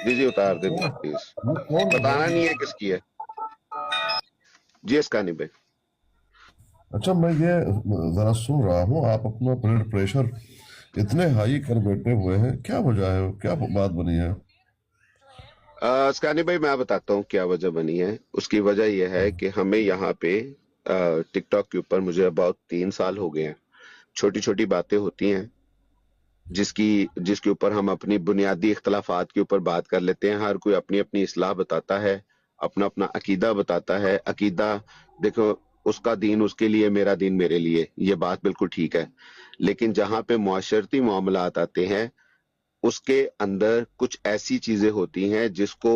جی جی اتار دیں پلیز. بتانا نہیں ہے کس کی ہے. جی اسکانی بھائی. اچھا میں یہ ذرا سن رہا ہوں آپ اپنا بلڈ پریشر اتنے ہائی کر بیٹھے ہوئے ہیں, کیا وجہ ہے, کیا بات بنی ہے؟ اسکانی بھائی میں بتاتا ہوں کیا وجہ بنی ہے. اس کی وجہ یہ ہے کہ ہمیں یہاں پہ ٹک ٹاک کے اوپر مجھے اباؤٹ 3 سال ہو گئے ہیں. چھوٹی چھوٹی باتیں ہوتی ہیں جس کے اوپر ہم اپنی بنیادی اختلافات کے اوپر بات کر لیتے ہیں. ہر کوئی اپنی اپنی اصلاح بتاتا ہے, اپنا اپنا عقیدہ بتاتا ہے. عقیدہ دیکھو, اس کا دین اس کے لیے, میرا دین میرے لیے, یہ بات بالکل ٹھیک ہے. لیکن جہاں پہ معاشرتی معاملات آتے ہیں اس کے اندر کچھ ایسی چیزیں ہوتی ہیں جس کو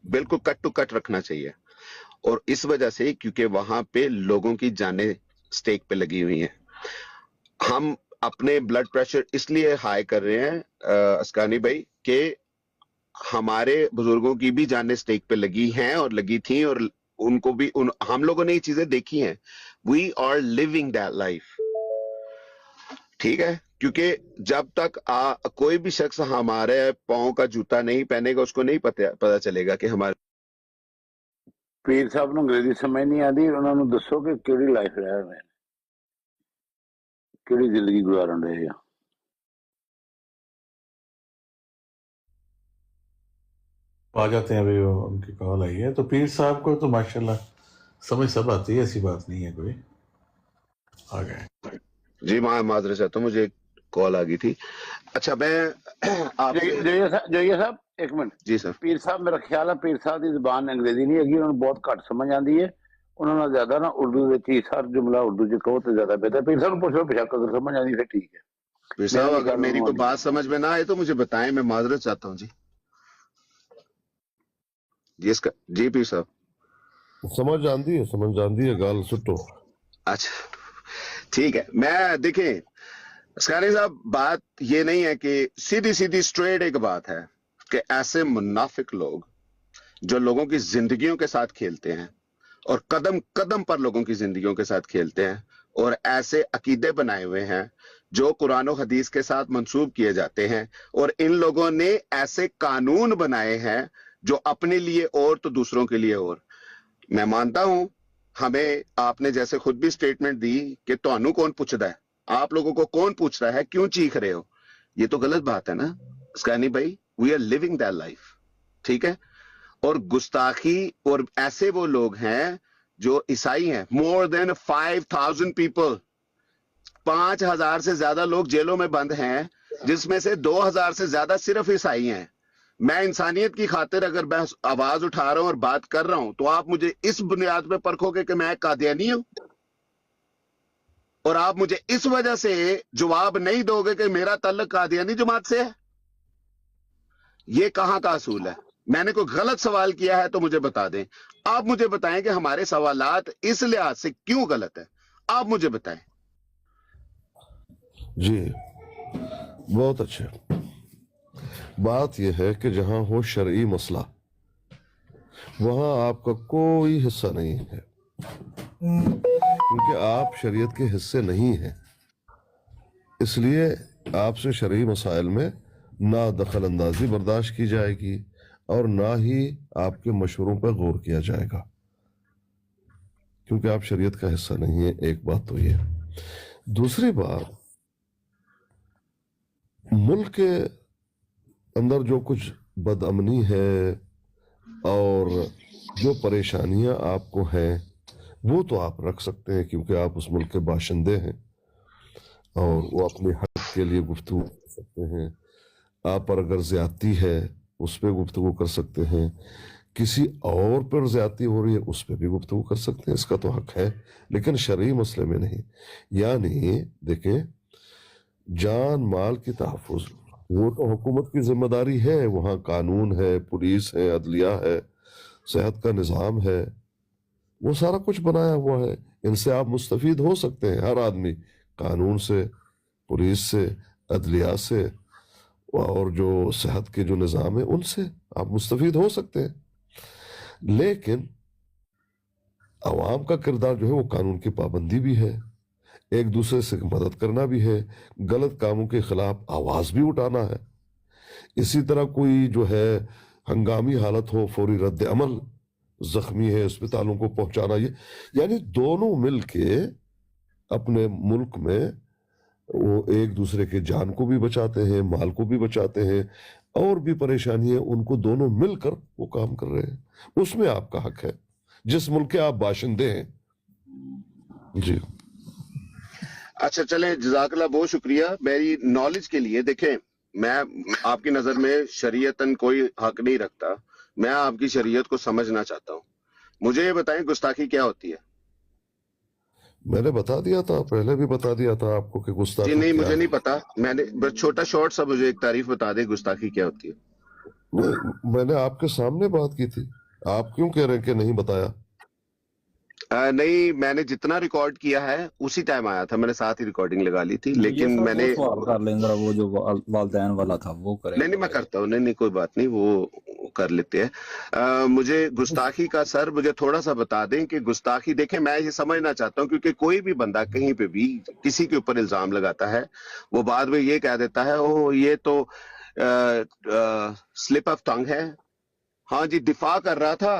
بالکل کٹ ٹو کٹ رکھنا چاہیے. اور اس وجہ سے کیونکہ وہاں پہ لوگوں کی جانیں سٹیک پہ لگی ہوئی ہیں, ہم اپنے بلڈ پریشر اس لیے ہائی کر رہے ہیں اسکانی بھائی کہ ہمارے بزرگوں کی بھی جانیں سٹیک پہ لگی ہیں اور لگی تھیں, اور ان کو بھی ہم لوگوں نے یہ چیزیں دیکھی ہیں. We are living that life. ٹھیک ہے, کیونکہ جب تک کوئی بھی شخص ہمارے پاؤں کا جوتا نہیں پہنے گا اس کو نہیں پتا چلے گا کہ ہمارے پیر صاحب نو انگریزی سمجھ نہیں آتی, انہوں نے دسو کہ کیڑی لائف رہ رہے ہیں, کیڑی زندگی گزارن رہے ہیں. آ جاتے ہیں ابھی, ان کی کال آئی ہے. تو پیر صاحب کو تو ماشاءاللہ سمجھ سب آتی ہے, ایسی بات نہیں ہے کوئی. آ گئے. جی معذرت چاہتا ہوں, مجھے ایک کال آ گئی تھی. اچھا میں آپ جوئیے صاحب ایک منٹ. جی سر. پیر صاحب میرا خیال ہے پیر صاحب کی زبان انگریزی نہیں ہے, انہوں نے بہت گھٹ سمجھ آتی ہے. انہوں نے زیادہ نا اردو ہر جملہ اردو چ کہو تو زیادہ بہتر. پیر صاحب پوچھو بشک اگر سمجھ آتی پھر ٹھیک ہے. پیر صاحب اگر میری کوئی بات سمجھ میں نہ آئے تو مجھے بتائیں, میں معذرت چاہتا ہوں. جی جی اس کا جی پیر صاحب سمجھ آندی ہے گال سٹو. اچھا ٹھیک ہے. میں دیکھیں اسکانی صاحب, بات یہ نہیں ہے کہ سیدھی اسٹریٹ ایک بات ہے کہ ایسے منافق لوگ جو لوگوں کی زندگیوں کے ساتھ کھیلتے ہیں اور قدم قدم پر لوگوں کی زندگیوں کے ساتھ کھیلتے ہیں, اور ایسے عقیدے بنائے ہوئے ہیں جو قرآن و حدیث کے ساتھ منسوب کیے جاتے ہیں, اور ان لوگوں نے ایسے قانون بنائے ہیں جو اپنے لیے اور تو دوسروں کے لیے اور. میں مانتا ہوں ہمیں, آپ نے جیسے خود بھی سٹیٹمنٹ دی کہ تانوں کون پوچھتا ہے, آپ لوگوں کو کون پوچھ رہا ہے, کیوں چیخ رہے ہو, یہ تو غلط بات ہے نا اسکانی بھائی. We are living that life. ٹھیک ہے, اور گستاخی, اور ایسے وہ لوگ ہیں جو عیسائی ہیں, مور دین 5000 پیپل, 5000 سے زیادہ لوگ جیلوں میں بند ہیں, جس میں سے 2000 سے زیادہ صرف عیسائی ہیں. میں انسانیت کی خاطر اگر میں آواز اٹھا رہا ہوں اور بات کر رہا ہوں تو آپ مجھے اس بنیاد پہ پرکھو گے کہ میں قادیانی ہوں, اور آپ مجھے اس وجہ سے جواب نہیں دو گے کہ میرا تعلق قادیانی جماعت سے ہے. یہ کہاں کا اصول ہے؟ میں نے کوئی غلط سوال کیا ہے تو مجھے بتا دیں. آپ مجھے بتائیں کہ ہمارے سوالات اس لحاظ سے کیوں غلط ہے, آپ مجھے بتائیں. جی بہت اچھے. بات یہ ہے کہ جہاں ہو شرعی مسئلہ وہاں آپ کا کوئی حصہ نہیں ہے, کیونکہ آپ شریعت کے حصے نہیں ہیں. اس لیے آپ سے شرعی مسائل میں نہ دخل اندازی برداشت کی جائے گی اور نہ ہی آپ کے مشوروں پر غور کیا جائے گا, کیونکہ آپ شریعت کا حصہ نہیں ہیں. ایک بات تو یہ. دوسری بات, ملک کے اندر جو کچھ بد امنی ہے اور جو پریشانیاں آپ کو ہیں وہ تو آپ رکھ سکتے ہیں, کیونکہ آپ اس ملک کے باشندے ہیں اور وہ اپنے حق کے لیے گفتگو کر سکتے ہیں. آپ پر اگر زیادتی ہے اس پہ گفتگو کر سکتے ہیں, کسی اور پر زیادتی ہو رہی ہے اس پہ بھی گفتگو کر سکتے ہیں, اس کا تو حق ہے, لیکن شرعی مسئلے میں نہیں. یعنی دیکھیں, جان مال کی تحفظ وہ تو حکومت کی ذمہ داری ہے, وہاں قانون ہے, پولیس ہے, عدلیہ ہے, صحت کا نظام ہے, وہ سارا کچھ بنایا ہوا ہے. ان سے آپ مستفید ہو سکتے ہیں, ہر آدمی, قانون سے, پولیس سے, عدلیہ سے, اور جو صحت کے جو نظام ہے ان سے آپ مستفید ہو سکتے ہیں. لیکن عوام کا کردار جو ہے وہ قانون کی پابندی بھی ہے, ایک دوسرے سے مدد کرنا بھی ہے, غلط کاموں کے خلاف آواز بھی اٹھانا ہے. इसी तरह कोई जो है हंगामी हालत हो, फौरी रद्द अमल, जख्मी है अस्पतालों को पहुंचाना, ये यानी दोनों मिलके अपने मुल्क में वो एक दूसरे के जान को भी बचाते हैं, माल को भी बचाते हैं, और भी परेशानी है उनको, दोनों मिलकर वो काम कर रहे हैं। उसमें आपका हक है, जिस मुल्क के आप बाशिंदे हैं। जी अच्छा चलें, जज़ाकल्लाह, बहुत शुक्रिया। मेरी नॉलेज के लिए देखें, मैं आपकी नजर में शरीयतन कोई हक नहीं रखता, मैं आपकी शरीयत को समझना चाहता हूँ। मुझे ये बताएं, गुस्ताखी क्या होती है? मैंने बता दिया था, पहले भी बता दिया था आपको कि जी गुस्ताखी नहीं, क्या मुझे है। नहीं पता। मैंने बस छोटा शॉर्ट सा मुझे एक तारीफ बता दें, गुस्ताखी क्या होती है। मैंने आपके सामने बात की थी, आप क्यों कह रहे हैं कि नहीं बताया? नहीं, मैंने जितना रिकॉर्ड किया है उसी टाइम आया था, मैंने साथ ही रिकॉर्डिंग लगा ली थी, ये लेकिन सर वो मैंने सवाल कर लें जरा, वो जो वालदैन वाला था वो करें नहीं नहीं, मैं जरा। करता हूँ। नहीं नहीं, कोई बात नहीं, वो कर लेते हैं। मुझे गुस्ताखी का सर मुझे थोड़ा सा बता दें कि गुस्ताखी, देखें मैं ये समझना चाहता हूँ, क्योंकि कोई भी बंदा कहीं पे भी किसी के ऊपर इल्जाम लगाता है, वो बाद में ये कह देता है ओ ये तो स्लिप ऑफ टंग है। हाँ जी, दिफा कर रहा था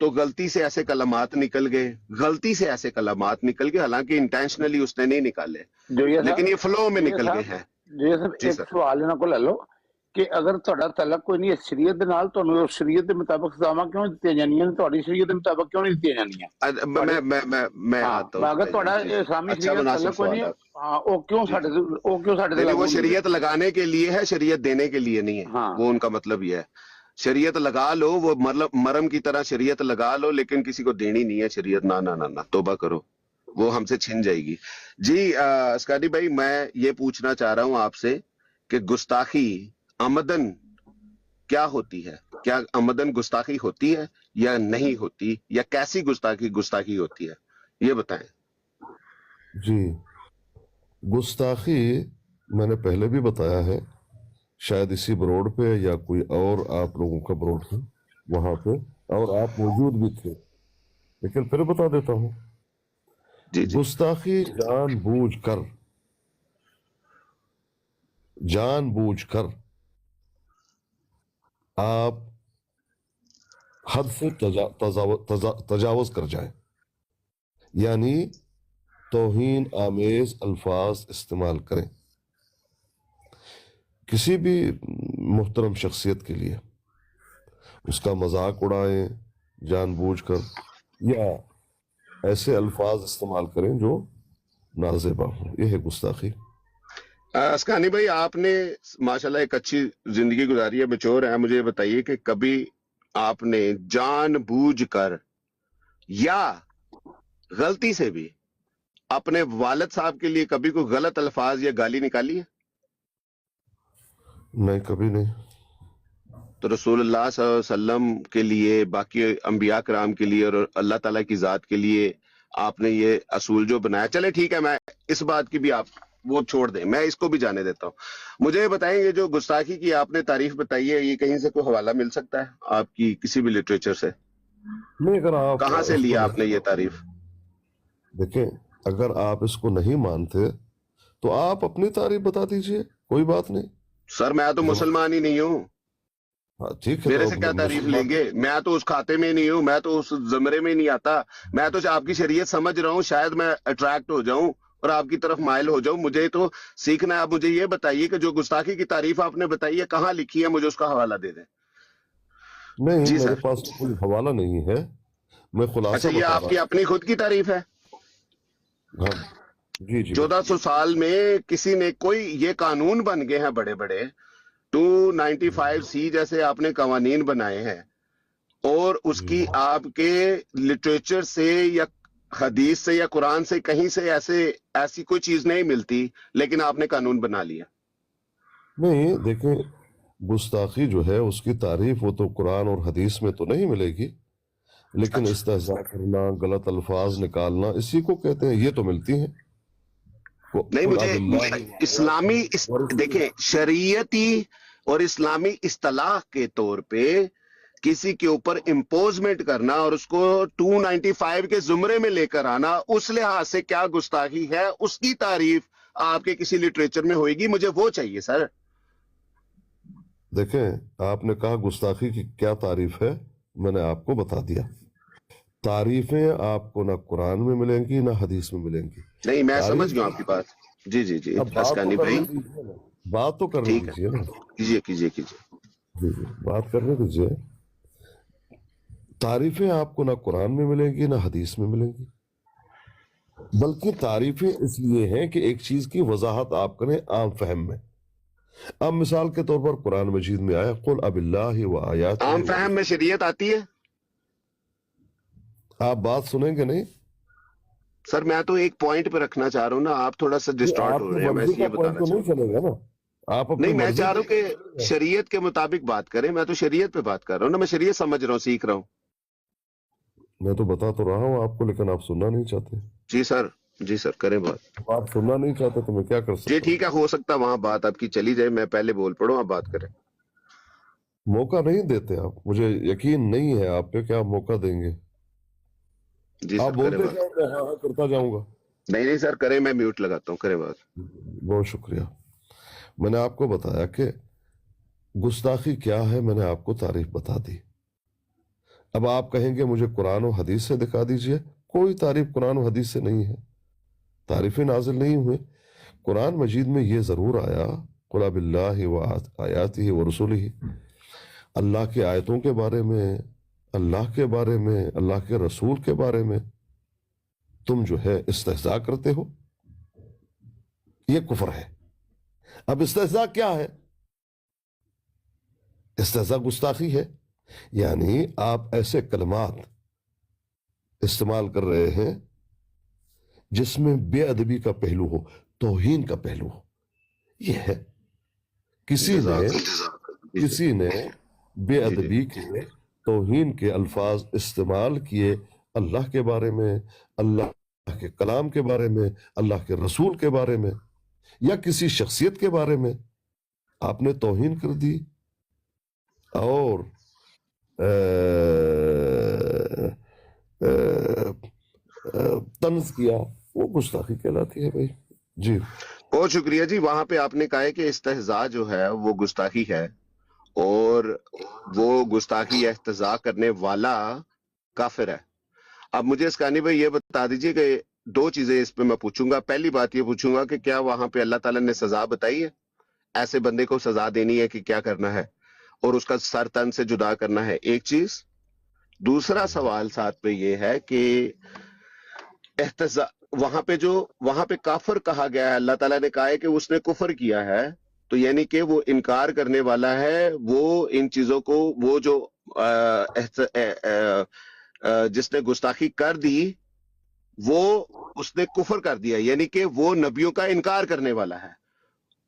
तो गलती से ऐसे कलमात निकल गए, गलती से ऐसे कलमात निकल गए, हालांकि इंटेंशनली उसने नहीं निकाले, जो ये लेकिन ये फ्लो में जी निकल गए ਸਾਹਿਬ हैं। ਜੀ ਸਾਹਿਬ जी ਇੱਕ सर। ਸਵਾਲ ਇਹਨਾਂ ਕੋਲ ਲੈ ਲਓ ਕਿ ਅਗਰ ਤੁਹਾਡਾ ਤਲਕ ਕੋਈ ਨਹੀਂ ਹੈ ਸ਼ਰੀਅਤ ਦੇ ਨਾਲ, ਤੁਹਾਨੂੰ ਉਸ ਸ਼ਰੀਅਤ ਦੇ ਮੁਤਾਬਕ ਸਜ਼ਾਵਾਂ ਕਿਉਂ ਦਿੱਤੀਆਂ ਜਾਂਦੀਆਂ ਨੇ, ਤੁਹਾਡੀ ਸ਼ਰੀਅਤ ਦੇ ਮੁਤਾਬਕ ਕਿਉਂ ਨਹੀਂ ਦਿੱਤੀਆਂ ਜਾਂਦੀਆਂ? मैं ਹਾਂ आता हूँ। ਅਗਰ ਤੁਹਾਡਾ जी, ਇਸਲਾਮੀ अच्छा ਸ਼ਰੀਅਤ मुनासिब तलक कोई नहीं सवाल है, है। हाँ वो क्यों जी साढ़े जी। वो क्यों साढ़े नहीं नहीं, लागू वो नहीं होते? शरीयत लगाने के लिए है, शरीयत देने के लिए नहीं है। हाँ वो उनका मतलब ये है, शरीयत लगा लो, वो मतलब मरम की तरह शरीयत लगा लो, लेकिन किसी को देनी नहीं है शरीयत। ना ना ना ना, तौबा करो, वो हमसे छिन जाएगी। जी अस्कारी भाई, मैं ये पूछना चाह रहा हूँ आपसे कि गुस्ताखी आमदन क्या होती है? क्या आमदन गुस्ताखी होती है या नहीं होती, या कैसी गुस्ताखी होती है, ये बताएं। जी, गुस्ताखी मैंने पहले भी बताया है, शायद इसी ब्रोड पे या कोई और आप लोगों का ब्रोड है वहां पे, और आप मौजूद भी थे, लेकिन फिर बता देता हूँ। जी जी। गुस्ताखी जानबूझकर आप हद से तजावज कर जाएं, यानी तौहीन आमेज अल्फाज इस्तेमाल करें किसी भी मुहतरम शख्सियत के लिए, उसका मजाक उड़ाएं जानबूझकर, या ऐसे अल्फाज इस्तेमाल करें जो नाजेबा हो। यह है गुस्ताखी। अस्कानी भाई, आपने माशाल्लाह एक अच्छी जिंदगी गुजारी है, मैच्योर है। मुझे ये बताइए कि कभी आपने जानबूझकर या गलती से भी अपने वालिद साहब के लिए कभी कोई गलत अल्फाज या गाली निकाली है? नहीं, कभी नहीं। तो रसूलुल्लाह सल्लल्लाहु अलैहि वसल्लम के लिए, बाकी अंबिया कराम के लिए और अल्लाह ताला की जात के लिए आपने ये असूल जो बनाया, चले ठीक है, मैं इस बात की भी आप वो छोड़ दें, मैं इसको भी जाने देता हूँ। मुझे ये बताएंगे, जो गुस्ताखी की आपने तारीफ बताई है, ये कहीं से कोई हवाला मिल सकता है आपकी किसी भी लिटरेचर से? नहीं, अगर आप कहाँ से इसको लिया नहीं- आपने ये तारीफ? देखें, अगर आप इसको नहीं मानते तो आप अपनी तारीफ बता दीजिए, कोई बात नहीं। सर मैं तो मुसलमान ही नहीं हूँ, हाँ ठीक है, मेरे तो से क्या तारीफ मुसलमान- लेंगे? मैं तो उस खाते में नहीं हूँ, मैं तो उस जमरे में नहीं आता। मैं तो आपकी शरीयत समझ रहा हूँ, शायद मैं अट्रैक्ट हो जाऊं और आपकी तरफ माइल हो जाऊं। मुझे तो सीखना है। आप मुझे ये बताइए कि जो गुस्ताखी की तारीफ आपने बताई है कहाँ लिखी है, मुझे उसका हवाला दे दें। नहीं, जी मेरे सर। पास कोई हवाला नहीं है, मैं खुलासा अच्छा, ये बता आपकी रहा अपनी खुद की तारीफ है? हूं। हाँ जी जी। 1400 साल में किसी ने, कोई ये कानून बन गए हैं बड़े बड़े, 295C जैसे आपने कवानीन बनाए हैं, और उसकी आपके लिटरेचर से या हदीस से या कुरान से कहीं से ऐसी कोई चीज नहीं मिलती, लेकिन आपने कानून बना लिया। नहीं, देखें, गुस्ताखी जो है उसकी तारीफ वो तो कुरान और हदीस में तो नहीं मिलेगी, लेकिन अच्छा। इस्तेहज़ा करना, गलत अल्फाज निकालना, इसी को कहते हैं, ये तो मिलती हैं। नहीं, मुझे इस्लामी देखें, शरीयती और इस्लामी इस्तलाह के तौर पे किसी के ऊपर इम्पोजमेंट करना और उसको 295 के जुमरे में लेकर आना, उस लिहाज से क्या गुस्ताखी है, उसकी तारीफ आपके किसी लिटरेचर में होगी? मुझे वो चाहिए सर। देखें, आपने कहा गुस्ताखी की क्या तारीफ है, मैंने आपको बता दिया। तारीफें आपको ना कुरान में मिलेंगी ना हदीस में मिलेंगी। नहीं, मैं समझ गया तारीफ, आपकी बात। जी जी जी, अब बात तो अस्कानी करने भाई, दीजिए ना, बात तो करने ठीक है, दीजिए ना। कीजिए कीजिए कीजिए। जी जी, बात करने दीजिए। तारीफें आपको ना कुरान में मिलेंगी ना हदीस में मिलेंगी, बल्कि तारीफें इसलिए हैं कि एक चीज की वजाहत आप करें आम फहम में। अब मिसाल के तौर पर कुरान मजीद में आया कुल अबिल्लाहि व आयातिहि आम व फहम में शरीयत आती है? आप बात सुनेंगे नहीं? सर मैं तो एक पॉइंट पे रखना चाह रहा हूँ ना, आप थोड़ा सा ये डिस्टॉर्ट हो आपकी रहे हैं, मैं मर्जी का इसलिए पॉइंट बताना तो चाह नहीं रहा हूँ। चलेगा ना, आप अपनी नहीं, मैं मर्जी चाह रहा हूँ के कि शरीयत के मुताबिक बात करें, मैं तो शरीयत पे बात कर रहा हूँ ना, मैं शरीयत समझ रहा हूँ, सीख रहा हूँ। मैं तो बता तो रहा हूँ आपको, लेकिन आप सुनना नहीं चाहते। जी सर, जी सर, करें बात। अब आप सुनना नहीं चाहते तो मैं क्या कर जी सकता हूँ? ठीक है, हो सकता है वहां बात आपकी चली जाए, मैं पहले बोल पड़ूं, आप बात करें। मौका नहीं देते आप, मुझे यकीन नहीं है आप पे कि आप मौका देंगे। जी आप सर, करें बोलते बात। जाओ, मैं हाँ हाँ करता जाऊंगा। नहीं नहीं सर, करें, मैं म्यूट लगाता हूँ, करें बात। बहुत शुक्रिया। मैंने आपको बताया कि गुस्ताखी क्या है, मैंने आपको तारीफ बता दी। अब आप कहेंगे मुझे कुरान और हदीस से दिखा दीजिए, कोई तारीफ कुरान और हदीस से नहीं है, तारीफें नाजिल नहीं हुए। कुरान मजीद में ये जरूर आया कुल बिल्लाहि व आयातिहि व रसूलिहि, अल्लाह की आयतों के बारे में, अल्लाह के बारे में, अल्लाह के रसूल के बारे में तुम जो है इस्तेहजा करते हो, ये कुफर है। अब इस्तेहजा क्या है? इस्तेहजा गुस्ताखी है, यानी आप ऐसे कलमात इस्तेमाल कर रहे हैं जिसमें बेअदबी का पहलू हो, तौहीन का पहलू हो। यह है किसी ने बेअदबी के, तौहीन के अल्फाज इस्तेमाल किए अल्लाह के बारे में, अल्लाह के कलाम के बारे में, अल्लाह के रसूल के बारे में, या किसी शख्सियत के बारे में, आपने तौहीन कर दी और तंज किया, वो गुस्ताखी कहलाती है भाई। जी, बहुत शुक्रिया जी। वहां पे आपने कहा है कि इस्तेहजा जो है वो गुस्ताखी है, और वो गुस्ताखी या इस्तेहजा करने वाला काफिर है। अब मुझे अस्कानी भाई ये बता दीजिए कि दो चीजें इस पे मैं पूछूंगा। पहली बात ये पूछूंगा कि क्या वहां पे अल्लाह ताला ने सजा बताई है, ऐसे बंदे को सजा देनी है कि क्या करना है, और उसका सर तन से जुदा करना है, एक चीज। दूसरा सवाल साथ पे ये है कि एहतजा वहां पे काफिर कहा गया है, अल्लाह ताला ने कहा है कि उसने कुफर किया है, तो यानी कि वो इनकार करने वाला है, वो इन चीजों को, वो जो जिसने गुस्ताखी कर दी वो उसने कुफर कर दिया, यानी कि वो नबियों का इनकार करने वाला है,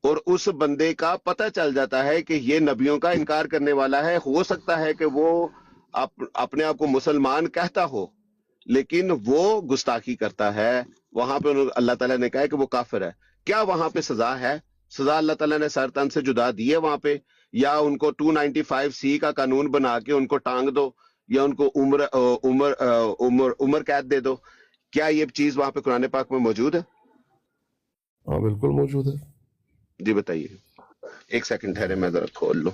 और उस बंदे का पता चल जाता है कि ये नबियों का इनकार करने वाला है। हो सकता है कि वो अपने आप को मुसलमान कहता हो, लेकिन वो गुस्ताखी करता है, वहां पे अल्लाह ताला ने कहा है कि वो काफिर है। क्या वहां पे सजा है? सजा अल्लाह ताला ने सर तन से जुदा दी है वहां पे, या उनको 295C का कानून बना के उनको टांग दो, या उनको उम्र उम्र उम्र उम्र कैद दे दो? क्या ये चीज वहां पे कुरान पाक में मौजूद है? हाँ बिल्कुल मौजूद है। जी बताइए। एक सेकंड ठहरे, मैं जरा खोल लूं।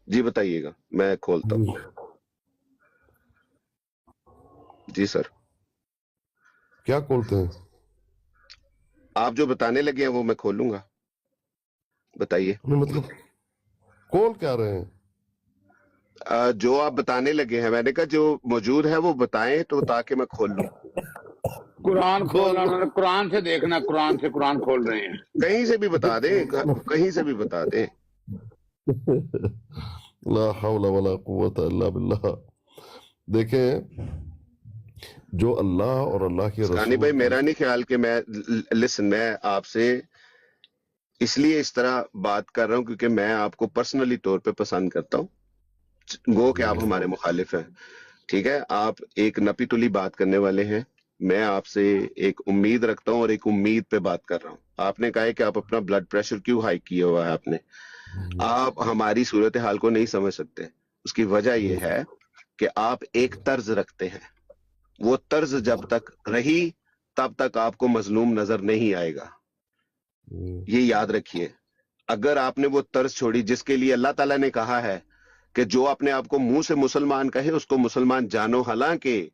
जी बताइएगा, मैं खोलता हूँ। जी सर। क्या खोलते हैं? आप जो बताने लगे हैं वो मैं खोलूंगा, बताइए। मतलब खोल क्या रहे हैं? जो आप बताने लगे हैं, मैंने कहा जो मौजूद है वो बताएं, तो ताकि मैं खोल लूं। कुरान खोलना, उन्होंने कुरान से देखना, कुरान से कुरान खोल रहे हैं। कहीं से भी बता दें, कहीं से भी बता दें। ला हौला वला कुव्वता इल्ला बिल्लाह। देखें, जो अल्लाह और अल्लाह के रानी भाई, मेरा नहीं ख्याल कि मैं आपसे इसलिए इस तरह बात कर रहा हूं क्योंकि मैं आपको पर्सनली तौर पे पसंद करता हूं, गो कि आप हमारे मुखालिफ हैं, ठीक है। आप एक नपी तुली बात करने वाले हैं, मैं आपसे एक उम्मीद रखता हूं और एक उम्मीद पे बात कर रहा हूं। आपने कहा है कि आप अपना ब्लड प्रेशर क्यों हाई किया हुआ है आपने, आप हमारी सूरत हाल को नहीं समझ सकते। उसकी वजह यह है कि आप एक तर्ज रखते हैं, वो तर्ज जब तक रही तब तक आपको मजलूम नजर नहीं आएगा, ये याद रखिए। اگر آپ نے وہ طرز چھوڑی جس کے لیے اللہ تعالیٰ نے کہا ہے کہ جو اپنے آپ کو منہ سے مسلمان کہے اس کو مسلمان جانو، حالانکہ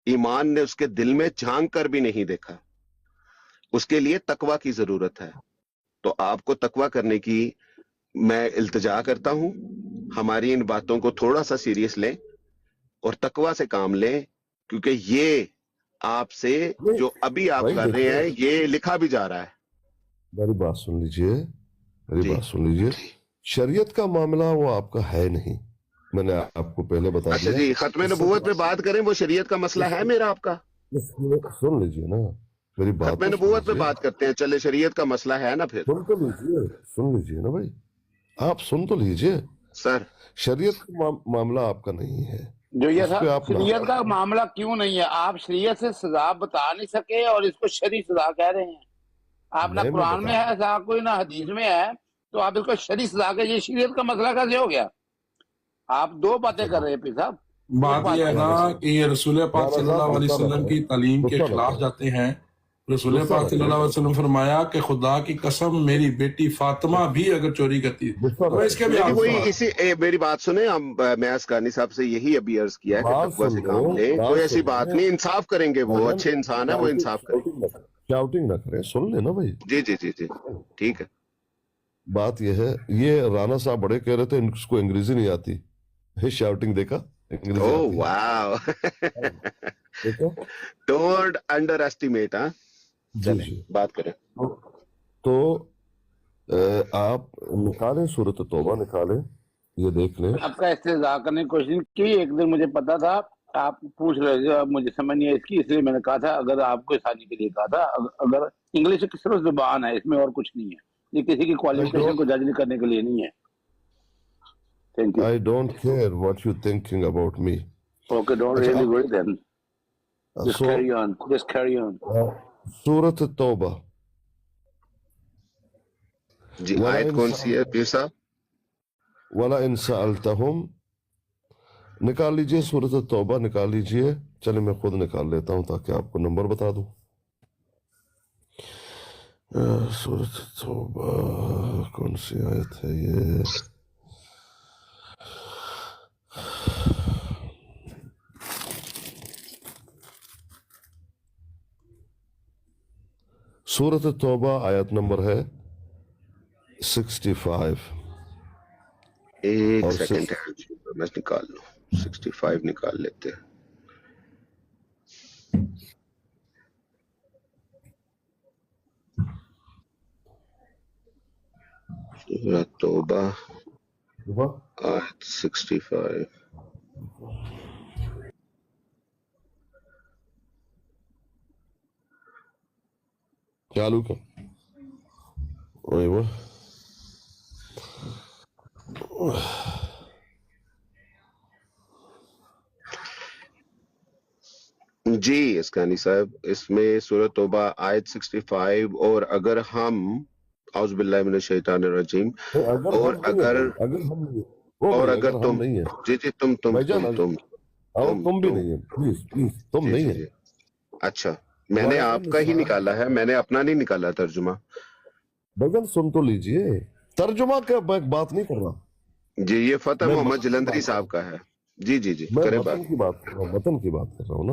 ایمان نے اس کے دل میں جھانک کر بھی نہیں دیکھا، اس کے لیے تقوی کی ضرورت ہے. تو آپ کو تقوی کرنے کی میں التجا کرتا ہوں. ہماری ان باتوں کو تھوڑا سا سیریس لیں اور تقوی سے کام لیں، کیونکہ یہ آپ سے جو ابھی آپ بھائی کر رہے ہیں دیکھیے، یہ لکھا بھی جا رہا ہے. میری بات سن لیجئے، میری جی بات سن لیجئے. شریعت کا معاملہ وہ آپ کا ہے نہیں، میں نے آپ کو پہلے بتا اچھا دیا. جی، ختم اس سے نبوت پہ بات کریں، وہ شریعت کا مسئلہ ہے میرا آپ کا. سن لیجئے نا، میری بات ختم تو سن نبوت پہ لیجئے. بات کرتے ہیں، چلے شریعت کا مسئلہ ہے نا پھر. سن لیجئے نا بھائی، آپ سن تو لیجئے. سر شریعت کا معاملہ آپ کا نہیں ہے، جو یہ اس تھا پہ آپ شریعت کا معاملہ کیوں نہیں ہے؟ آپ شریعت سے سزا بتا نہیں سکے اور اس کو شرعی سزا کہہ رہے ہیں. آپ نہ میں قرآن میں بتا ہے ایسا کوئی، نہ حدیث میں ہے، تو آپ اس کو شرعی سزا کے، یہ شریعت کا مسئلہ کیسے ہو گیا؟ آپ دو باتیں کر رہے ہیں پھر صاحب. بات یہ ہے نا کہ یہ رسول پاک صلی اللہ علیہ وسلم کی تعلیم کے خلاف جاتے ہیں. رسول پاک صلی اللہ علیہ وسلم فرمایا کہ خدا کی قسم میری بیٹی فاطمہ بھی اگر چوری کرتی تو اس کے بھی لیکن آپ وہی اسی میری بات سنیں، میں اسکانی صاحب سے یہی ابھی عرض کیا ہے کہ بات تقوی سے سن کام لو، لیں، بات کوئی ایسی سن بات لو. نہیں، انصاف کریں گے، وہ اچھے انسان ہے، وہ انصاف کریں گے. شاؤٹنگ نہ کریں، سن لینا بھائی. جی جی جی جی ٹھیک ہے. بات یہ ہے، یہ رانا صاحب بڑے کہہ رہے تھے اس کو انگریزی نہیں آتی. شاؤٹنگ دیکھا، انگریزی او آتی ہے. واو، دیکھا؟ Don't under estimate. ہاں جی چلیں جی. بات کریں. تو آپ نکالیں سورۃ توبہ، نکالیں، یہ دیکھ لیں. آپ کا استہزاء کرنے کی کوشش کی. ایک دن مجھے پتا تھا آپ پوچھ رہے تھے، اب مجھے سمجھ نہیں ہے اس کی، اس لیے میں نے کہا تھا اگر آپ کو آسانی کے لیے کہا تھا، اگر انگلش صرف زبان ہے، اس میں اور کچھ نہیں ہے. یہ کسی کی کوالیفیکیشن کو جج کرنے کے لیے نہیں ہے. Thank you. I don't care what you thinking about me. Okay, don't اچھا really worry then. Just so carry on, just carry on. Surah Tauba, جی آیت کون سی ہے پیر صاحب؟ وَلَئِن سَأَلْتَهُمْ، نکال لیجئے سورۃ توبہ، نکال لیجئے. چلے میں خود نکال لیتا ہوں تاکہ آپ کو نمبر بتا دوں. سورۃ توبہ کون سی آیت ہے یہ؟ سورۃ توبہ آیت نمبر ہے 65. ایک اور سیکنڈ میں نکال لوں، 65 نکال لیتے ہیں. سورۃ توبہ آیت 65. چالو کیا؟ ایوہ جی اسکانی صاحب، اس میں سورۃ توبہ آیت 65، اور اگر ہم اعوذ باللہ من الشیطان الرجیم، اور اگر تم، نہیں ہے جی جی تم بھائی جان، تم بھی نہیں ہے، پلیز پلیز تم جی نہیں جی ہے. جی اچھا، میں نے آپ کا ہی نکالا ہے، میں نے اپنا نہیں نکالا ترجمہ. بھائی جان سن تو لیجئے، ترجمہ کا بات نہیں کر رہا. جی یہ فتح میں محمد متن کی جلندری بات کر رہا صاحب ہوں. کا ہے. جی جی جی میں کریں بات. متن کی بات کر رہا ہوں، متن کی بات کر رہا ہوں نا.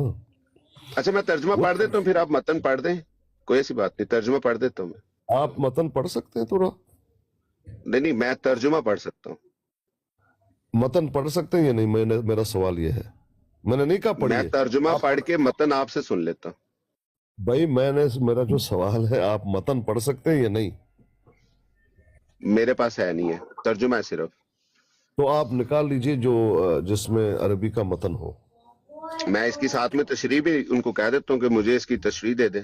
اچھا میں ترجمہ وہ پڑھ دیتا ہوں، پھر آپ متن پڑھ دیں، کوئی ایسی بات نہیں، ترجمہ پڑھ دیتا ہوں میں. آپ متن پڑھ سکتے ہیں تھوڑا؟ نہیں میں ترجمہ پڑھ سکتا ہوں. متن پڑھ سکتے ہیں یا نہیں؟ میرا سوال یہ ہے، میں نے نہیں کہا میں پڑھیے. ترجمہ آپ پڑھ کے متن آپ سے سن لیتا ہوں. بھائی میرا جو سوال ہے، آپ متن پڑھ سکتے ہیں یا نہیں؟ میرے پاس ہے نہیں ہے، ترجمہ ہے صرف. تو آپ نکال لیجئے جو جس میں عربی کا متن ہو. میں اس کی ساتھ میں تشریح بھی ان کو کہہ دیتا ہوں کہ مجھے اس کی تشریح دے دیں.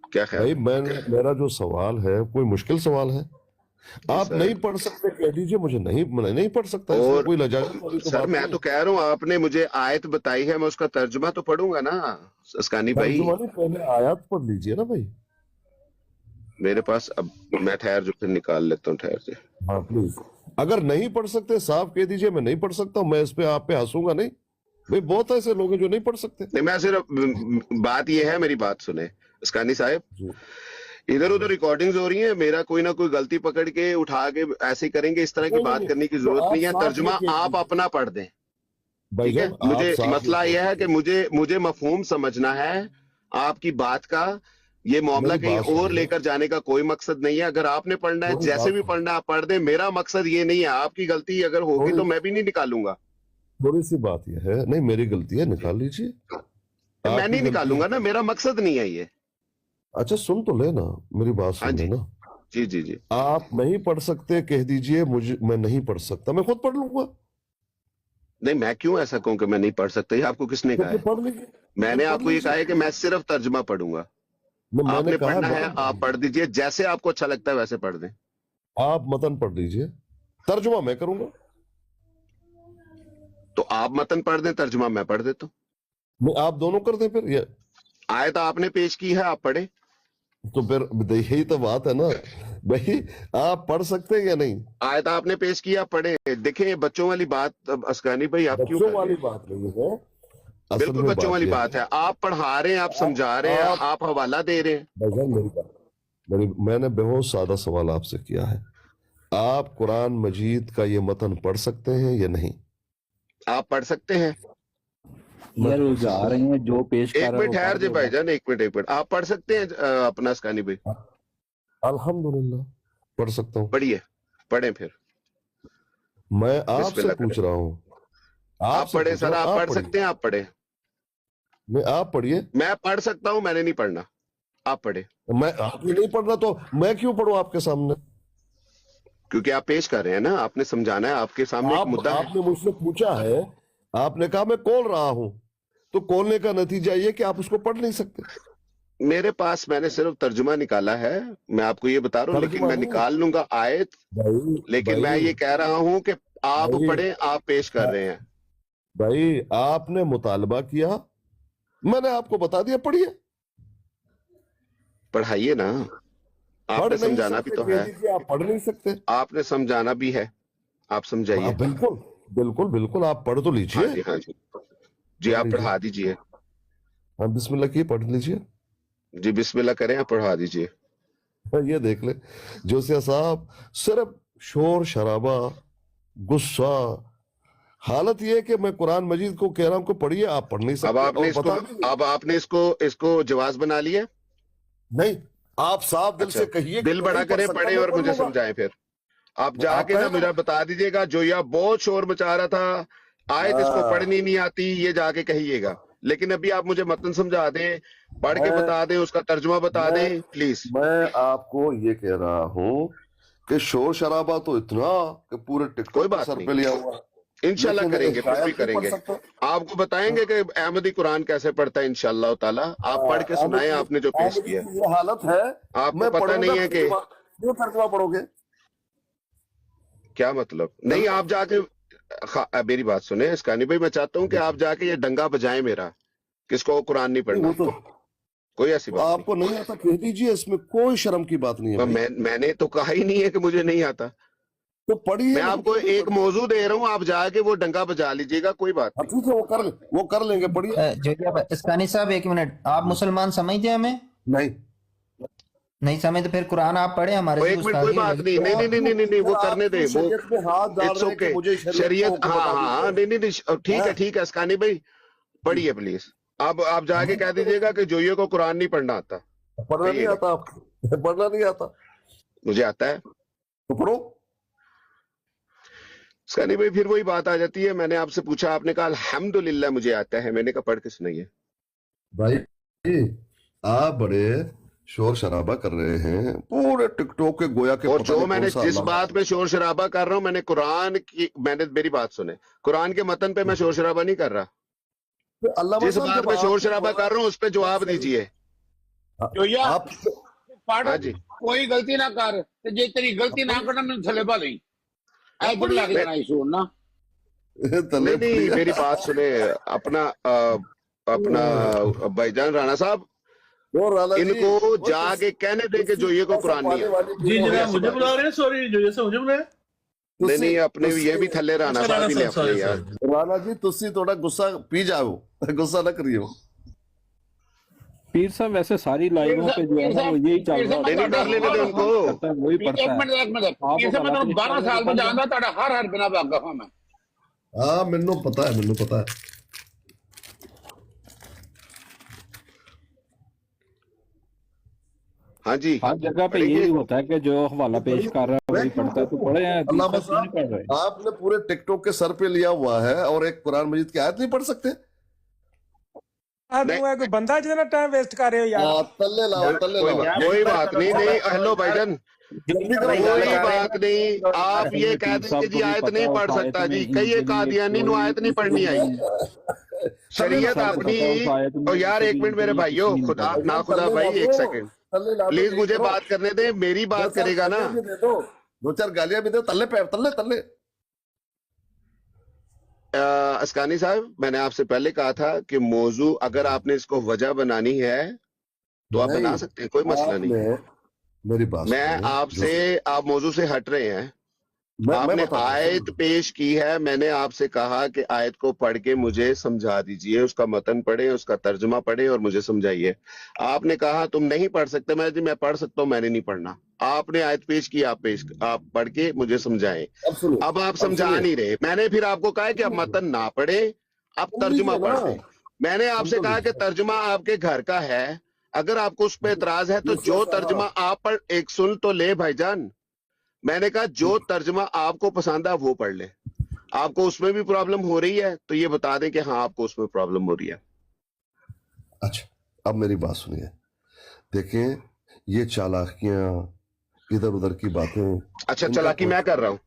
کیا خیال بھائی ہے؟ میرا جو سوال ہے کوئی مشکل سوال ہے؟ آپ سر نہیں پڑھ سکتے کہہ دیجئے مجھے نہیں پڑھ سکتا، اس میں اور کوئی لجاجت والی تو سر بات میں نہیں تو ہے. کہہ رہا ہوں، آپ نے مجھے آیت بتائی ہے، میں اس کا ترجمہ تو پڑھوں گا نا اسکانی بھائی. ترجمہ نہیں، پہلے آیات پڑھ لیجئے نا بھائی. میرے پاس اب میں ٹھہر جو پھر نکال لیتا ہوں، ٹھہر سے. ہاں پلیز، اگر نہیں پڑھ سکتے صاف کہہ دیجئے میں نہیں پڑھ سکتا ہوں. میں اس پہ آپ پہ ہنسوں گا نہیں بھائی، بہت ایسے لوگ ہیں جو نہیں پڑھ سکتے. نہیں میں صرف بات یہ ہے، میری بات سنیں اسکانی صاحب، جی इधर उधर रिकॉर्डिंग्स हो रही हैं, मेरा कोई ना कोई गलती पकड़ के उठा के ऐसे करेंगे, इस तरह की नहीं, बात नहीं, करने की तो जरूरत आप नहीं है। साथ तर्जुमा लेके आप अपना पढ़ दें, ठीक है। भाईजान आप मुझे साथ मसला लेके यह है कि मुझे मफहूम समझना है आपकी बात का। ये मामला मेरी कहीं बात और सुनिए, लेकर जाने का कोई मकसद नहीं है। अगर आपने पढ़ना है, मेरी जैसे बात भी सुनिए, पढ़ना है आप पढ़ दें। मेरा मकसद ये नहीं है। आपकी गलती अगर होगी थोड़ी तो मैं भी नहीं निकालूंगा। थोड़ी सी बात यह है, नहीं मेरी गलती है, निकाल लीजिए। मैं आपकी नहीं गलती निकालूंगा है, ना, मेरा मकसद नहीं है ये। अच्छा सुन तो लेना, मेरी बात हाँ सुन जी, लेना। जी जी जी। आप नहीं पढ़ सकते कह दीजिए, मुझे मैं नहीं पढ़ सकता, मैं खुद पढ़ लूंगा, नहीं, मैं क्यों ऐसा कहूं कि मैं नहीं पढ़ सकता? ये आपको किसने तो कहा फिर है? पढ़ लीजिए, मैंने फिर पढ़ आपको ये कहा लीजिए। है कि मैं सिर्फ तर्जुमा पढ़ूंगा। मैंने आपने कहा पढ़ना है, मतन पढ़ आप पढ़ लीजिए, दीजिए, जैसे आपको अच्छा लगता है वैसे पढ़ दें। आप मतन पढ़ लीजिए, तर्जुमा मैं करूंगा। तो आप मतन पढ़ दें, तर्जुमा मैं पढ़ देता हूँ। मैं आप दोनों कर दें फिर, ये आयत आपने पेश की है, आप पढ़े। तो फिर यही तो बात है ना भाई, आप पढ़ सकते हैं या नहीं? आयत आपने पेश की, आप पढ़े। देखें, ये बच्चों वाली बात अब असगानी भाई आप क्यों बच्चों कर रहे वाली हैं? बात नहीं है, असल बिल्कुल में बच्चों बात वाली यह बात है, है। आप पढ़ा रहे हैं, आप समझा रहे हैं, आप आप हवाला दे रहे हैं। भाईजान मेरी बात, मैंने बहुत सादा सवाल आपसे किया है, आप कुरान मजीद का ये मतन पढ़ सकते हैं या नहीं? आप पढ़ सकते हैं। मैं यार पढ़ वो जा सकता रहे हैं, जो पेश एक कर रहा है मिनट वो ठहर पढ़ जे दो। भाईजान, एक मिनट। आप पढ़ सकते हैं अपना असगानी भाई? हूँ, अल्हम्दुलिल्लाह पढ़ सकता हूँ। पढ़िए, पढ़ें फिर। मैं आपसे बिस्मिल्लाह पूछ करें। रहा हूँ, आप आपसे पढ़े पूछ सर, रहा हूँ, आप आप पढ़ पढ़िए, सकते हैं, आप पढ़े। मैं आप पढ़िए, मैं पढ़ सकता हूं, मैंने नहीं पढ़ना। आप पढ़े, मैं आपने नहीं पढ़ना तो मैं क्यों पढ़ूं आपके सामने? क्योंकि आप पेश कर रहे हैं ना, आपने समझाना है, आपके सामने एक मुद्दा है। आपने मुझसे पूछा है, आपने कहा मैं खोल रहा हूं, तो खोलने का नतीजा ये कि आप उसको पढ़ नहीं सकते। मेरे पास मैंने सिर्फ तर्जुमा निकाला है, मैं आपको ये बता रहा हूँ, लेकिन तर्जुमा मैं नहीं निकाल लूंगा आयत। भाई, लेकिन मैं भाई ये कह रहा हूं कि आप भाई पढ़ें, आप पेश कर रहे हैं। भाई आपने मुतालबा किया, मैंने आपको बता दिया, पढ़िए। पढ़ाइए ना, पढ़ आपने नहीं समझाना भी सकते तो कह है, दीजिए, आप पढ़ नहीं सकते। आपने समझाना भी है, आप समझाइए। बिल्कुल बिल्कुल बिल्कुल, आप पढ़ तो हाँ लीजिए, जी, हाँ जी जी, पढ़ आप लीजिए। पढ़ा दीजिए। हाँ बिस्मिल्लाह की पढ़ लीजिए। जी बिस्मिल्लाह करें, आप पढ़ा दीजिए। ये देख ले जोशिया साहब, सिर्फ शोर शराबा, गुस्सा, हालत ये है कि मैं कुरान मजीद को कह रहा हूं कि पढ़िए, आप पढ़ नहीं अब सकते, आपने और इसको बता दीजिए अब आपने इसको जवाब बना लिया। नहीं, आप साफ दिल अच्छा, से कहिए कि दिल मैं बड़ा नहीं पढ़ करें, सकता, पढ़े मैं और पढ़ मुझे लूंगा। समझाएं फिर। आप आप जाके कहे ना ना, मुझे बता दीजिएगा, जो या बहुत शोर मचा रहा था, आयत इसको हाँ, पढ़नी नहीं आती, ये जाके कहिएगा। लेकिन अभी आप मुझे मतन समझा दें, पढ़ के मैं बता दें, उसका तर्जुमा बता मैं दें प्लीज। मैं आपको ये कह रहा हूं कि शोर शराबा तो इतना कि पूरे कोई टिकटॉक पे बात सर नहीं, पे लिया हुआ है, इंशाल्लाह लेकिन करेंगे, एक फिर भी आयत नहीं पढ़ करेंगे। सकता। आपको बताएंगे कि अहमदी कुरान कैसे पढ़ता है, इंशाल्लाह ताला। आप पढ़ के आमिर सुनाएं, की आपने जो पेश आमिर किया। की ये हालत है, आपको मैं पता पढ़ूंगा, नहीं है कि क्यों तर्जुमा पढ़ोगे? क्या मतलब? नहीं, आप जाके मेरी बात सुने इसकानी भाई, मैं चाहता हूं कि आप जाके ये डंगा बजाएं मेरा, किसको कुरान नहीं नहीं, वो पढ़ना। तो कोई ऐसी बात नहीं। आपको नहीं आता कह दीजिए, इसमें कोई शर्म की बात नहीं है पर भाई। मैंने तो कहा ही नहीं है कि मुझे नहीं आता। तो पढ़िए, मैं नहीं आपको तो नहीं एक पढ़िए। मौजू दे रहा हूं, आप जाके वो डंगा बजा लीजिएगा, कोई बात हाँ, नहीं। ठीक है, वो कर लेंगे, पढ़िए। जो इस्कानी साहब एक मिनट, आप मुसलमान समझते हैं हमें? नहीं, नहीं समझ तो फिर कुरान आप पढ़े, हमारे वो से एक मिनट, कोई गुस्ताखी हो बात जाएगी। नहीं, नहीं नहीं नहीं नहीं नहीं, वो फिर करने आप दे, क्यों वो शरीयत में हाथ डाल इट्स रहे हैं कि ओके। मुझे शरीयत का शरीयत, हुक्म हाँ बता हाँ, दीजिए? नहीं नहीं नहीं, ठीक है हाँ, ठीक है इसकानी भाई, पढ़िए प्लीज। आप जाके कह दीजिएगा कि जोइयो को कुरान नहीं पढ़ना आता। पढ़ना नहीं कहिएगा, आता आपको? पढ़ना नहीं आता मुझे आता है। तो पढ़ो। इसकानी भाई, फिर वही बात आ जाती है, मैंने आपसे पूछा, आपने कहा अल्हम्दुलिल्लाह मुझे आता है, मैंने कहा पढ़ के सुनाइए। भाई आप बड़े शोर शराबा कर रहे हैं पूरे टिकटॉक के, गोया के और पता जो नहीं मैंने कौन सा जिस अल्लाह बात पे शोर शराबा कर रहा हूं, मैंने कुरान की, मैंने मेरी बात सुने, कुरान के मतन पे मैं शोर शराबा नहीं कर रहा। तो अल्लामा जिस साहब बात जब पे शोर आपने शराबा कर रहा हूं उस पे जवाब दीजिए। जोया आप पढ़, हाँ जी, कोई गलती ना कर, ते जे तेरी गलती ना करना मैंने थले पा ली इधर लग जाना इशू ना। तले नहीं नहीं, मेरी बात सुने, अपना भाईजान राणा साहब, और राला जी, इनको जाके कहने दें कि जो ये को कुरान नहीं है। जी कोई जनाब, ऐसी मुझे बात बुला नहीं। रहे हैं, सॉरी जो जैसे मुझे बुलाया। नहीं नहीं, अपने ये भी थल्ले राणा अच्छा, साहब राणा भी ले साहब, अपने sorry, यार। राणा जी तुसी थोड़ा गुस्सा पी जाओ, गुस्सा ना करियो। पीर साहब वैसे सारी लाइवों पे जो है ना वो यही चल रहा नहीं, कर लेने दे उनको। करता है, वही पढ़ता एक है। मिनट पीर साहब, मैं 12 साल में जानता ਤੁਹਾਡਾ ਹਰ ਬਿਨਾ ਵਾਕਫ ਹਾਂ ਮੈਂ। हाँ मैनू पता है, मैनू पता है। हाँ जी, हर जगह पे यही होता है कि जो हवाला पेश कर रहा है वही पढ़ता है। तो पढ़े हैं, अल्लामा दूसरे क्यों नहीं पढ़ रहे? साहब, आपने पूरे टिकटॉक के सर पे लिया हुआ है और एक कुरान मजीद की आयत नहीं पढ़ सकते? है कोई बंदा जितना टाइम वेस्ट कर रहे हो यार। तल्ले लाओ, तल्ले लाओ। कोई बात नहीं। नहीं, हेलो भाईजान, जल्दी करो, कोई बात नहीं। आप ये कह दें कि जी आयत नहीं पढ़ सकता जी, कहिए कादियानी नु आयत नहीं पढ़नी आई। शरीयत अपनी। और यार एक मिनट मेरे भाइयों, खुदा ना खुदा भाई, एक सेकंड प्लीज मुझे बात करने दे। मेरी बात करेगा ना, दो चार गालियां भी दो, तल्ले पे तल्ले तल्ले। अस्कानी साहब, मैंने आपसे पहले कहा था कि मौजू अगर आपने इसको वजह बनानी है तो आप बना सकते हैं, कोई मसला नहीं। मेरी बात मैं आपसे, आप मौजू से हट रहे हैं। आपने आयत पेश की है, मैंने आपसे कहा कि आयत को पढ़ के मुझे समझा दीजिए, उसका मतन पढ़े, उसका तर्जुमा पढ़े और मुझे समझाइए। आपने कहा तुम नहीं पढ़ सकते। मैं पढ़ सकता हूँ, मैंने नहीं पढ़ना। आपने आयत पेश की, आप पढ़ के मुझे समझाएं। अब आप समझा नहीं रहे। मैंने फिर आपको कहा कि आप मतन ना पढ़े, आप तर्जुमा पढ़े। मैंने आपसे कहा कि तर्जुमा आपके घर का है, अगर आपको उस पर एतराज है तो जो तर्जुमा आप पर, एक सुन तो ले भाईजान, मैंने कहा जो तर्जुमा आपको पसंद है वो पढ़ ले। आपको उसमें भी प्रॉब्लम हो रही है तो ये बता दें कि हाँ आपको उसमें प्रॉब्लम हो रही है। अच्छा, अब मेरी बात सुनिए। देखें, ये चालाकियां, इधर उधर की बातें। अच्छा, चालाकी मैं कर रहा हूँ?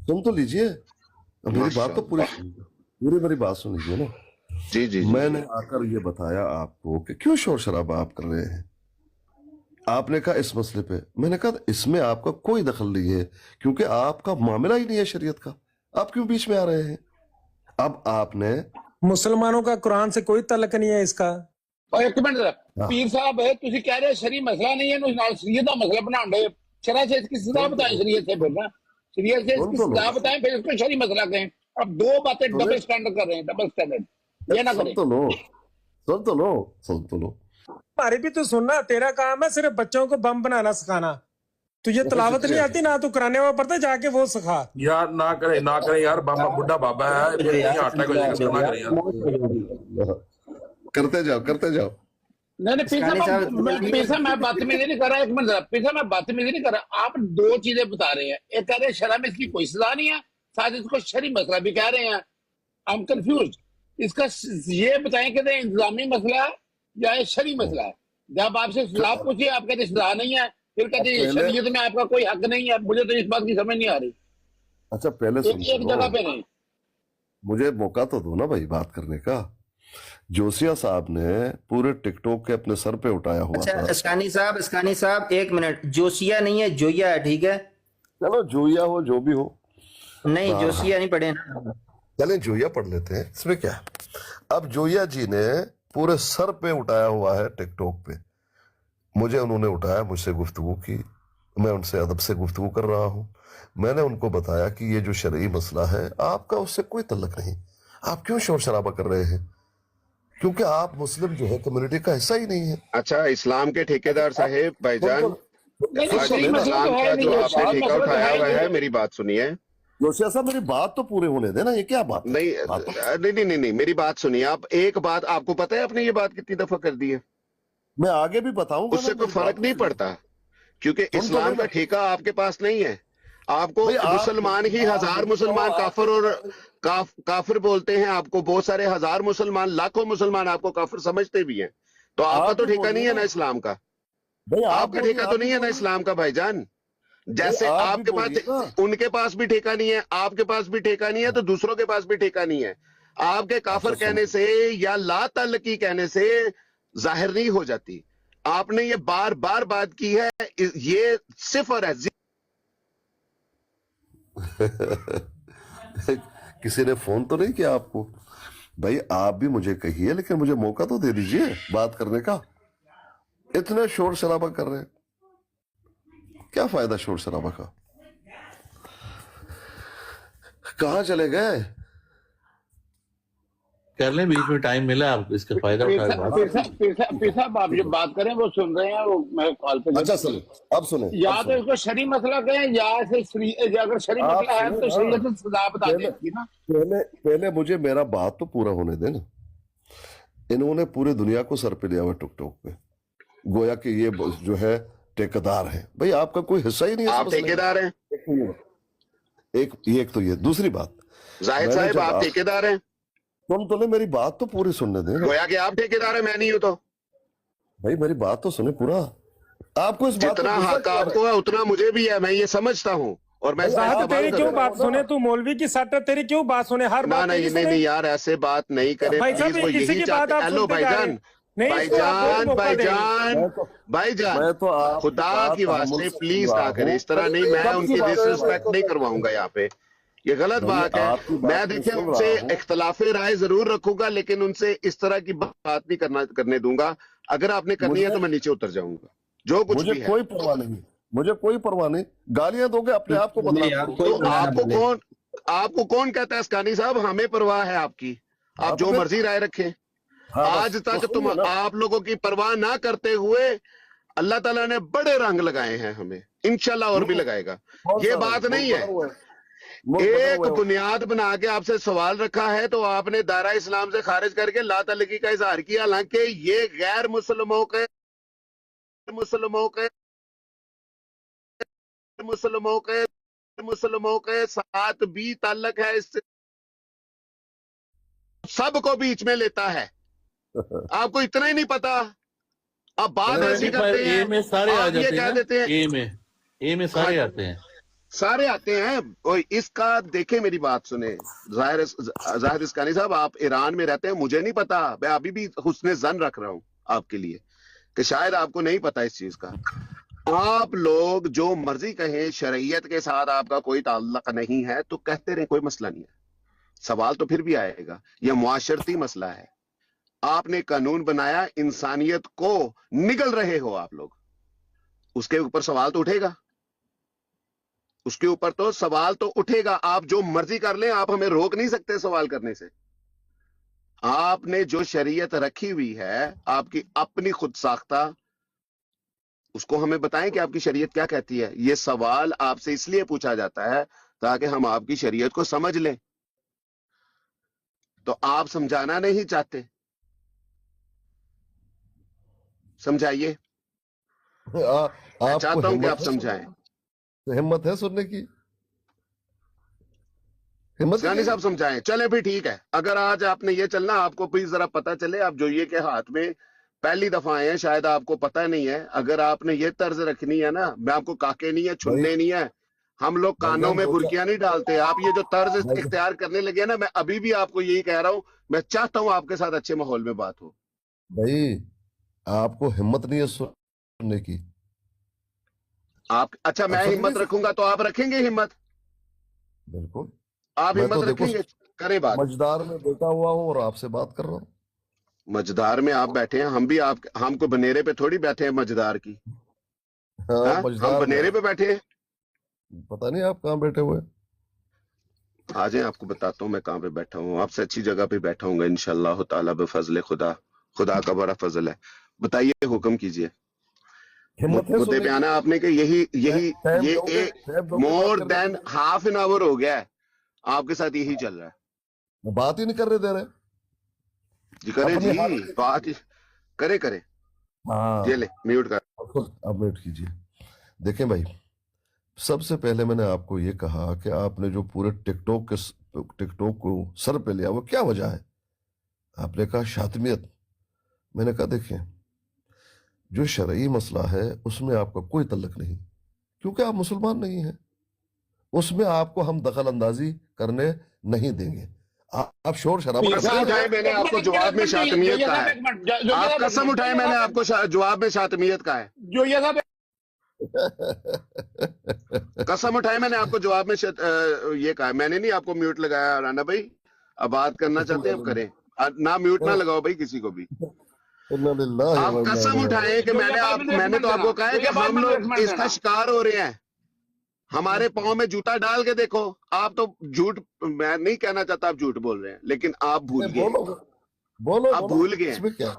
सुन तो लीजिए, मेरी बात तो पूरी मेरी बात सुन लीजिए ना। जी। मैंने आकर ये बताया आपको कि क्यों शोर शराबा आप कर रहे हैं। आपने कहा इस मसले पे, मैंने कहा इसमें आपका कोई दखल नहीं है क्योंकि आपका मामला ही नहीं है शरीयत का, आप क्यों बीच में आ रहे हैं? अब आपने, मुसलमानों का कुरान से कोई तल्लक नहीं है इसका। और एक मिनट पीर साहब है, तुझे कह रहे शरी मसला नहीं है, शरीयत का मसला बना रहे। शरा से इसकी सजा बताएं, शरीयत से बोलना, शरीयत से इसकी सजा बताएं, फिर इसको शरी मसला कहें। अब दो बातें डबल स्टैंडर्ड कर रहे हैं, डबल स्टैंडर्ड ये ना करें। सुन तो लो। हमारी भी तो सुनना, तेरा काम है सिर्फ बच्चों को बम बनाना सिखाना। तुझे तलावत नहीं आती ना, तू कराने वाला पड़ता, जाके वो सिखा। यार ना करे यार, बाबा बुढ़ा बाबा है, अटैक हो जाएगा, ना करे यार। करते जाओ। नहीं पैसा मैं बदतमीजी नहीं कर रहा। एक मिनट, पैसा मैं बदतमीजी नहीं कर रहा। आप दो चीजें बता रहे हैं, एक कह रहे हैं शरा में इसकी कोई सजा नहीं है, साथ इसको शरी मसला भी कह रहे हैं। I am confuse. इसका ये बताएं कि इंतजामी मसला है या ये शरी मसला है। जब आपसे सजा पूछिए आप कहते सजा नहीं है, फिर कहते शरीयत में आपका कोई हक नहीं है। मुझे तो इस बात की समझ नहीं आ रही। अच्छा, पहले एक जगह पे नहीं, मुझे मौका तो दो ना भाई बात करने का। जोशिया साहब ने पूरे टिकटॉक के अपने सर पे उठाया हुआ था। अस्कानी साहब एक मिनट, जोशिया नहीं है, जोया है, ठीक है? चलो जोया हो, जो भी हो। नहीं, जोशिया नहीं पढ़े। चले जोया पढ़ लेते हैं, इसमें क्या। अब जोया जी ने पूरे सर पे उठाया हुआ है टिकटॉक पे। मुझे उन्होंने उठाया, मुझसे गुफ्तगू की, मैं उनसे अदब से गुफ्तगू कर रहा हूँ। मैंने उनको बताया कि ये जो शरई मसला है आपका उससे कोई तल्लक नहीं, आप क्यों शोर शराबा कर रहे हैं, क्योंकि आप मुस्लिम जो है कम्युनिटी का हिस्सा ही नहीं है। अच्छा, इस्लाम के ठेकेदार साहेब भाईजान, इस्लाम का जो आपने ठेका उठाया हुआ है, मेरी बात सुनिए। जोशिया साहब, मेरी बात तो पूरे होने देना, ये क्या बात? नहीं, मेरी बात सुनिए आप। एक बात आपको पता है आपने ये बात कितनी दफा कर दी है? मैं आगे भी बताऊंगा, उससे कोई फर्क नहीं पड़ता क्योंकि इस्लाम का ठेका आपके पास नहीं है। आपको मुसलमान ही हजार मुसलमान काफिर और काफिर बोलते हैं। आपको बहुत सारे हजार मुसलमान, लाखों मुसलमान आपको काफिर समझते भी हैं। तो आपका तो ठेका नहीं है ना इस्लाम का, आपका ठेका तो नहीं है ना इस्लाम का भाईजान। जैसे आपके पास, उनके पास भी ठेका नहीं है, आपके पास भी ठेका नहीं है, तो दूसरों के पास भी ठेका नहीं है। आपके काफिर कहने से या ला तल्लकी कहने से जाहिर नहीं हो जाती। आपने ये बार बार बात की है, ये सिफर है। किसी ने फोन तो नहीं किया आपको? भाई आप भी मुझे कहिए, लेकिन मुझे मौका तो दे दीजिए बात करने का। इतने शोर शराबा कर रहे हैं, क्या फायदा शोर शराबा का? कहां चले गए? कर लें, बीच में टाइम मिला आपको, इसका फायदा उठा के बात करें। पीर साहब आप जो बात करें वो सुन रहे हैं, वो मैं कॉल पे अच्छा सुने, अब सुने, या अब तो सुने। इसको शरी मसला कहें या अगर शरी आप मसला है सुने, तो शरीयत में सजा बता पहले देगी ना। पहले मुझे मेरा बात तो पूरा होने देना। इन्होंने पूरे दुनिया को सर पे लिया हुआ टिकटॉक पे, गोया कि ये जो है ठेकेदार है। भाई आपका कोई हिस्सा ही नहीं है। आप ठेकेदार हैं? एक तो ये, दूसरी बात, जाहिद मैंने साहब जब आप ठेकेदार हैं? तुम तो मेरी बात तो पूरी सुनने दे। गोया कि आप ठेकेदार हैं, मैं नहीं हूं तो। भाई मेरी बात तो सुने पूरा। आपको इस बात जितना पे गुस्सा हक क्यों आ रहा आपको है उतना मुझे भी है, मैं ये समझता हूँ और मैं इसका साहब इस्तेमाल तेरी क्यों करूंगा। बात सुने? तू मौलवी की सट, तेरी क्यों बात सुने? हर ना बात नहीं तेरी नहीं सुने। नहीं यार, ऐसे बात नहीं करें भाई साहब प्लीज, वो इसी यही की बात चाहते। आप हेलो सुनते जा रहे भाईजान, हैं। नहीं, इसको आप बहुत भाईजान मौका देंगे। भाईजान मैं तो भाईजान आपकी खुदा बात की तहम्मुल वास्ते से प्लीज सुन ना रहा करें हूँ। इस तरह नहीं, मैं सबकी उनकी बात डिसरिस्पेक्ट नहीं करवाऊंगा यहाँ पे, ये गलत नहीं, बात है। आपकी बात मैं मैं देखिए सुन उनसे रहा हूँ। इख्तलाफे राय जरूर रखूंगा, लेकिन उनसे इस तरह की बात नहीं करने दूंगा। अगर आपने करनी है मुझे तो मैं नीचे उतर जाऊंगा, जो कुछ मुझे भी है। कोई परवाह नहीं, मुझे कोई परवाह नहीं। गालियां दोगे अपने आप को बदनाम यार, करोगे। कोई तो बुरा ना बोले। आपको कौन कहता है असकानी साहब हमें परवाह है आपकी? हाँ, आप तो जो फिर- मर्जी राय रखें। हाँ, बस, आज तो तक तुम सुनिए ना। आप लोगों की परवाह ना करते हुए अल्लाह ताला ने बड़े रंग लगाए हैं हमें, इंशाल्लाह और भी लगाएगा। कौन ये सा बात मुल्क नहीं बदल है। हुआ है? मुल्क बदल एक हुआ है। बुनियाद बना के आपसे सवाल रखा है तो आपने दायरा इस्लाम से खारिज करके ला तलकी का इजहार किया, हालांकि ये गैर मुसलमानों के साथ भी ताल्लुक है, इससे सबको बीच में लेता है। आपको इतना ही नहीं पता? अब बात ऐसी करते ए में हैं, सारे आ आप ये जाते कह हैं देते ना, हैं ए में सारे आते हैं। सारे आते हैं। और इसका देखे, मेरी बात सुने जाहिद इसकानी साहब, आप ईरान में रहते हैं, मुझे नहीं पता, मैं अभी भी हुस्ने जन रख रहा हूं आपके लिए कि शायद आपको नहीं पता इस चीज का। आप लोग जो मर्जी कहें, शरीयत के साथ आपका कोई ताल्लुक नहीं है तो कहते रहे, कोई मसला नहीं है। सवाल तो फिर भी आएगा, यह मुआशरती मसला है। आपने कानून बनाया, इंसानियत को निगल रहे हो आप लोग, उसके ऊपर सवाल तो उठेगा, उसके ऊपर तो सवाल तो उठेगा। आप जो मर्जी कर लें, आप हमें रोक नहीं सकते सवाल करने से। आपने जो शरीयत रखी हुई है आपकी अपनी खुद साख्ता, उसको हमें बताएं कि आपकी शरीयत क्या कहती है। यह सवाल आपसे इसलिए पूछा जाता है ताकि हम आपकी शरीयत को समझ लें। तो आप समझाना नहीं चाहते, समझाइए। मैं चाहता हूं कि आप समझाएं। हिम्मत है सुनने की? हिम्मत गानी साहब समझाएं। चले फिर ठीक है, अगर आज आपने ये चलना, आपको प्लीज जरा पता चले, आप जो ये के हाथ में पहली दफा आए हैं, शायद आपको पता नहीं है। अगर आपने ये तर्ज रखनी है ना, मैं आपको काके नहीं है, छुनने नहीं है, हम लोग कानों में बुर्कियां नहीं डालते। आप ये जो तर्ज इख्तियार करने लगे ना, मैं अभी भी आपको यही कह रहा हूं, मैं चाहता हूं आपके साथ अच्छे माहौल में बात हो। भाई आपको हिम्मत नहीं है सुनने की? आप अच्छा, मैं हिम्मत रखूंगा तो आप रखेंगे हिम्मत? बिल्कुल। आप मैं हिम्मत तो देखो रखेंगे? करें बात। मजदार में बैठा हुआ हूँ और आपसे बात कर रहा हूँ। मजदार में आप बैठे हैं, हम भी हमको बनेरे पे थोड़ी बैठे हैं मजदार की। हाँ, हम मजदार बनेरे में पे बैठे हैं। पता नहीं आप कहाँ बैठे हुए। आ जाए, आपको बताता हूँ मैं कहाँ पे बैठा हूँ। आपसे अच्छी जगह पे बैठा हूँ इंशाअल्लाह ताला बफजल खुदा। खुदा का बड़ा फजल है। बताइए, हुक्म कीजिए। हिम्मत है मुद्दे सुनने पे की? आना आपने कि यही टाइम ये दोगे? टाइम दोगे बात मोर करने देन के हाफ एन आवर हो गया है, आपके साथ यही चल रहा है। लिए? बात ही नहीं करने दे रहे। जी करे अपनी जी, हालत- बात ही करे। हाँ, ये ले म्यूट कर। अब म्यूट कीजिए। देखें भाई, सबसे पहले मैंने आपको ये कहा कि आपने जो पूरे टिकटॉक को सर पे लिया, वो क्या वजह है? आपने कहा शातमियत। मैंने कहा देखें, जो शरई मसला है उसमें आपका कोई तल्लक नहीं, क्योंकि आप मुसलमान नहीं हैं। उसमें आपको हम दखल अंदाजी करने नहीं देंगे। आप शोर शराबा कसम उठाए मैंने आपको जवाब में शातमियत का है। आप कसम उठाए मैंने आपको जवाब में शातमियत का है। जो ये साहब कसम उठाए मैंने आपको जवाब में ये कहा है। मैंने नहीं आपको म्यूट लगाया। राना भाई, अब बात करना चाहते हैं, अब करें ना, म्यूट ना लगाओ भाई किसी को भी। आप कसम उठाए कि मैंने तो आपको कहा है कि हम लोग इसका शिकार हो रहे हैं। हमारे पाँव में जूता डाल के देखो। आप तो झूठ, मैं नहीं कहना चाहता आप झूठ बोल रहे हैं, लेकिन आप भूल गए। बोलो आप बोलो, भूल गए, इसमें क्या है?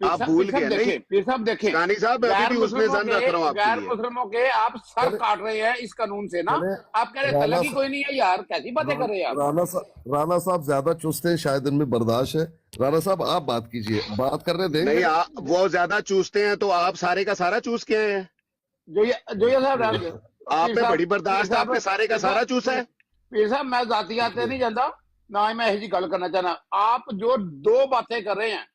आप भूल गए नहीं पीर साहब देखें, कानी साहब, मैं भी उसमें जन रख रहा हूँ आपके गैर लिए। मुस्लिमों के आप सर चले- काट रहे हैं इस कानून से ना। चले, आप कह रहे हैं राणा तलाक ही सा- कोई नहीं है यार, कैसी बातें कर रहे हैं आप। राणा साहब ज्यादा चुस्त हैं, शायद इनमें बर्दाश्त है। राणा साहब आप बात कीजिए, बात करने देंगे? नहीं, वो ज्यादा चूसते हैं तो आप सारे का सारा चूस के आए हैं। जो ये साहब आप में बड़ी बर्दाश्त है, आपने सारे का सारा चूसा है। पीर साहब मैं जातियात नहीं जानता ना ही मैं यही गल करना चाहना। आप जो दो बातें कर रहे हैं,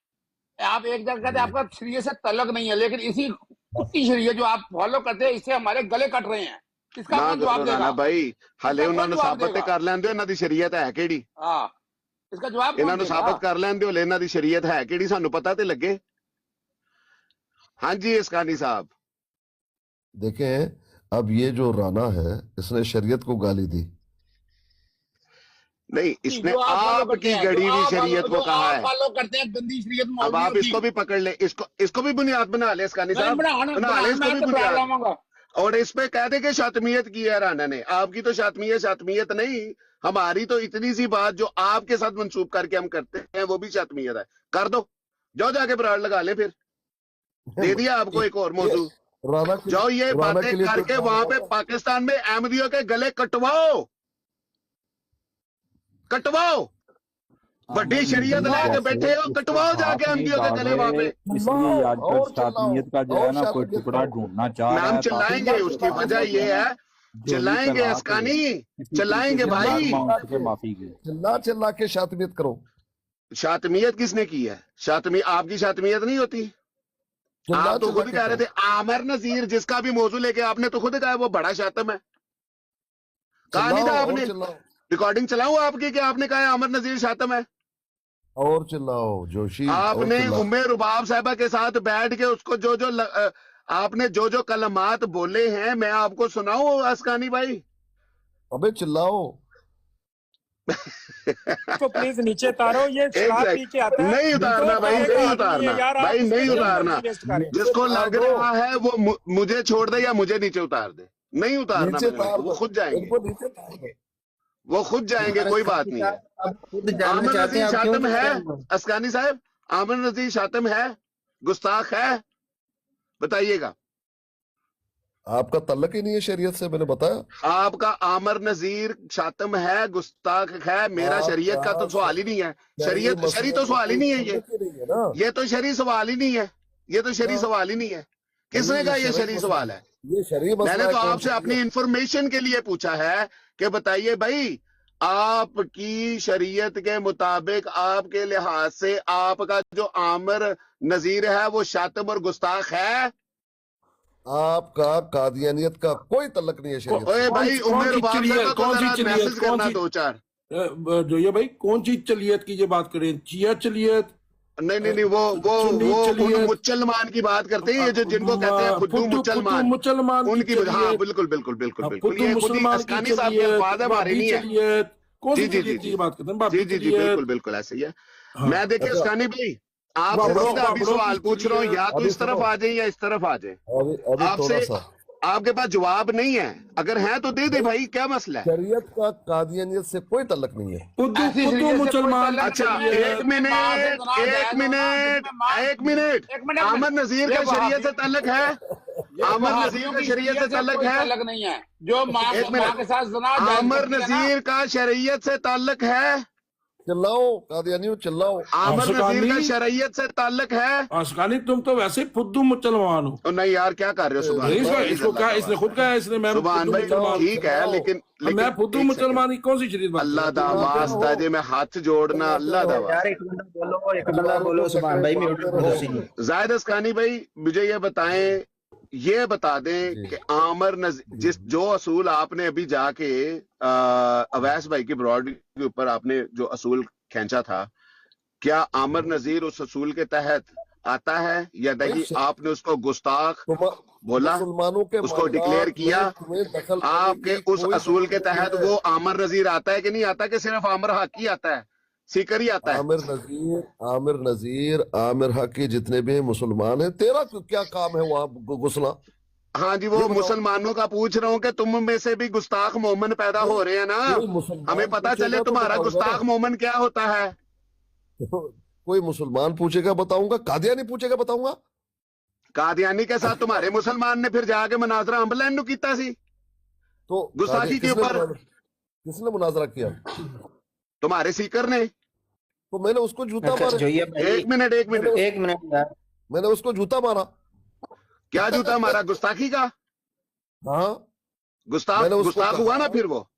आप एक जगह कहते हैं आपका शरीयत से तलक नहीं है, लेकिन इसी कुत्ती शरीयत जो आप फॉलो करते हैं इससे हमारे गले कट रहे हैं। इसका ना कौन जवाब करो देगा? ना भाई, हाले इसका उन्होंने कौन जवाब साबित देगा? कर लेंदे इन्हां दी शरीयत है किहड़ी, हाँ, इसका जवाब कौन इन्होंने देगा? साबित कर लेंदे हो, इन्हां दी शरीयत है किहड़ी, सानू पता ते लगे। हाँ जी इसकानी साहब, देखें, अब ये जो राणा है इसने शरीयत को गाली दी। नहीं इसने जो आप follow करते आपकी हैं, गड़ी जो हुई आप शरीयत follow- को जो कहा आप है। फॉलो करते हैं गंदी शरीयत अब मौलवियों आप इसको की। भी पकड़ ले, इसको भी बुनियाद बना ले इसकानी नहीं, साहब, बना ले इसको भी बुनियाद। लाऊंगा। और इस पे कह दे कि शातमियत की है राणा ने। आपकी तो शातमियत नहीं, हमारी तो इतनी सी बात जो आपके साथ मंसूब करके हम करते हैं वो भी शातमियत है। कर दो, जाओ जाके ब्राड लगा ले, फिर दे दिया आपको एक और मौजू। राणा के जाओ ये राणा बातें के लिए करके तो- वहां पे पाकिस्तान में अहमदियों के गले कटवाओ, कटवाओ। बड़ी शरीयत लेके बैठे हो, कटवाओ जाके अहमदियों के गले वहां पे। इसलिए आजकल और शातियत का जो है ना कोई शातियत टुकड़ा करो। ढूंढना चाह रहा नाम है। चिल्लाएंगे, उसकी वजह ये है, चिल्लाएंगे अस्कानी, चिल्लाएंगे भाई। माफी की चिल्ला के शातमियत करो। शातमियत किसने की है? आपकी शातमियत नहीं होती। आप तो खुद ही कह रहे थे आमिर नजीर, जिसका भी मौजू लेके आपने तो खुद कहा वो बड़ा शातम है। कहा नहीं था आपने? रिकॉर्डिंग चलाऊं आपकी कि आपने कहा आमिर नजीर शातम है? और चिल्लाओ जोशी। आपने उम्मे रुबाब साहबा के साथ बैठ के उसको आपने जो कलमात बोले हैं मैं आपको सुनाऊं अस्कानी भाई? अबे चिल्लाओ। को प्लीज नीचे उतारो, ये शराब पी के आता है। नहीं उतारना भाई, नहीं उतारना भाई, नहीं उतारना। जिसको लग रहा है वो मुझे छोड़ दे या मुझे नीचे उतार दे, नहीं उतारना मैंने, वो खुद जाएंगे, वो खुद जाएंगे, कोई बात नहीं है। आमिर नजीर शातम है अस्कानी साहब? आमिर नजीर शातम है, गुस्ताख है? बताइएगा। आपका तल्लक ही नहीं है शरीयत से, मैंने बताया। आपका आमिर नजीर शातम है, गुस्ताख है, मेरा शरीयत का तो सवाल ही नहीं है। शरी तो सवाल ही नहीं है, ये तो शरी सवाल ही नहीं है, ये तो शरी सवाल ही नहीं है। किसने कहा ये शरी सवाल है? ये शरीय मैंने तो आपसे अपनी इंफॉर्मेशन के लिए पूछा है कि बताइए भाई, आपकी शरीयत के मुताबिक आपके लिहाज से आपका जो आमिर नजीर है वो शातम और गुस्ताख है? आपका कादियानियत का कोई तल्लक नहीं है शरीयत से। ओए भाई, उमर रुबाब साहब को जरा मैसेज करना दो चार। जो ये भाई कौन सी चलियत की ये बात करें? चिया चलियत? नहीं, वो उन मुसलमान की बात करते हैं, ये जो जिनको कहते हैं खुद्दू मुसलमान, उनकी। हाँ बिल्कुल, ये खुद ही अस्कानी साहब के अल्फाज है, हमारे नहीं है। जी, बात करते हैं। जी, बिल्कुल ऐसे ही है। मैं देखिए अस्कानी भाई, आपसे सीधा अभी सवाल पूछ रहा हूँ, या तो इस तरफ आ जाए या इस तरफ आ जाए। अभी आपसे थोड़ा सा आपके पास जवाब नहीं है, अगर है तो दे दे भाई, क्या मसला है? शरीयत का कादियानियत से कोई तल्लक नहीं है। खुद्दू मुसलमान। अच्छा एक मिनट, आमिर नजीर का शरीयत से ताल्लुक है? आमिर नजीर का शरीयत से ताल्लुक है? तलक नहीं है। जो माँ के साथ जना आमिर नजीर का शरीयत से ताल्लुक है? चिल्लाओ कादियानियों, चिल्लाओ। आमिर नजीर का शरीयत से ताल्लुक है? आशकानी तुम तो वैसे फुद्दू मुसलमान हो। तो नहीं यार, क्या कर रहे हो सुभान? इसको कहा, इसने खुद कहा, इसने मैं सुभान भाई ठीक है, लेकिन मैं फुद्दू मुसलमान की कौन सी शरीयत बात? अल्लाह दा वास्ता जी, मैं हाथ जोड़ना, अल्लाह दा वास्ता। एक बंदा बोलो सुभान भाई, म्यूट कर दो। जाहिद अस्कानी भाई मुझे ये बताएं, ये बता दें कि आमिर नजीर जो असूल आपने अभी जाके अवैस भाई की ब्रॉड के ऊपर आपने जो असूल खींचा था, क्या आमिर नजीर उस असूल के तहत आता है या नहीं? आपने उसको गुस्ताख बोला, उसको डिक्लेयर किया, आपके उस असूल के तहत वो आमिर नजीर आता है कि नहीं आता, कि सिर्फ आमिर हक ही आता है, सीकर ही आता है? आमिर हक के जितने भी मुसलमान हैं, तेरा क्या काम है वहाँ घुसना? हाँ जी, वो मुसलमानों का पूछ रहा हूँ कि तुम में से भी गुस्ताख मोमन पैदा हो रहे हैं ना, हमें पता चले तुम्हारा गुस्ताख मोमन क्या होता है। कोई मुसलमान पूछेगा बताऊंगा, कादियानी पूछेगा बताऊंगा। कादियानी के साथ तुम्हारे मुसलमान ने फिर जाके मुनाजरा अंबलैन नु कीता सी तो गुस्ताखी के ऊपर। किसने मुनाजरा किया? तुम्हारे सीकर ने। तो मैंने उसको जूता अच्छा, मारा। जो ये भाई, एक मिनट एक मिनट यार, मैंने उसको जूता मारा। क्या जूता मारा? गुस्ताखी का? हाँ, गुस्ताख मैंने उसको गुस्ताख कहा- हुआ ना फिर वो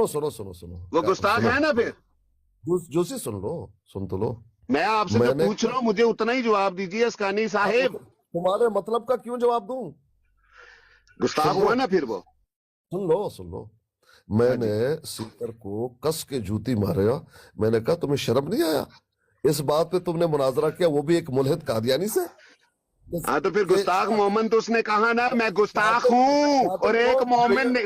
सुनो गुस्ताख है ना फिर। जोशी सुन लो, सुन तो लो। मैं आपसे जो मैंने- पूछ रहा हूँ मुझे उतना ही जवाब दीजिए अस्कानी साहेब। तुम्हारे मतलब का क्यों जवाब दूं? गुस्ताख सुनो। हुआ ना फिर वो। सुन लो। मैंने सीकर को कस के जूती मारा। मैंने कहा तुम्हें शर्म नहीं आया? इस बात पे तुमने मुनाजरा किया, वो भी एक मुल्हिद कादियानी से। हाँ तो फिर गुस्ताख मोहम्मद तो उसने कहा ना मैं गुस्ताख हूँ, और एक मोहम्मद ने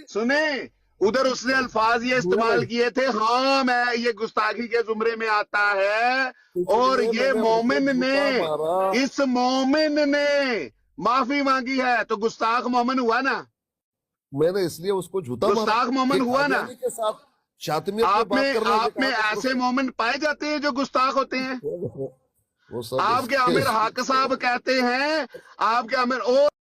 सुने उधर उसने अल्फाज ये इस्तेमाल किए थे, हाँ मैं ये गुस्ताखी के जुमरे में आता है। और ये मोमिन ने, इस मोमिन ने माफी मांगी है, तो गुस्ताख मोमिन हुआ ना। मैंने इसलिए उसको जूता मारा। गुस्ताख मोमिन कि हुआ ना। कादियानी के साथ शातिमियत में बात करना आप में ये ऐसे मोमिन पाए जाते हैं जो गुस्ताख होते हैं। वो सब आपके आमिर हक साहब कहते हैं, आपके आमिर और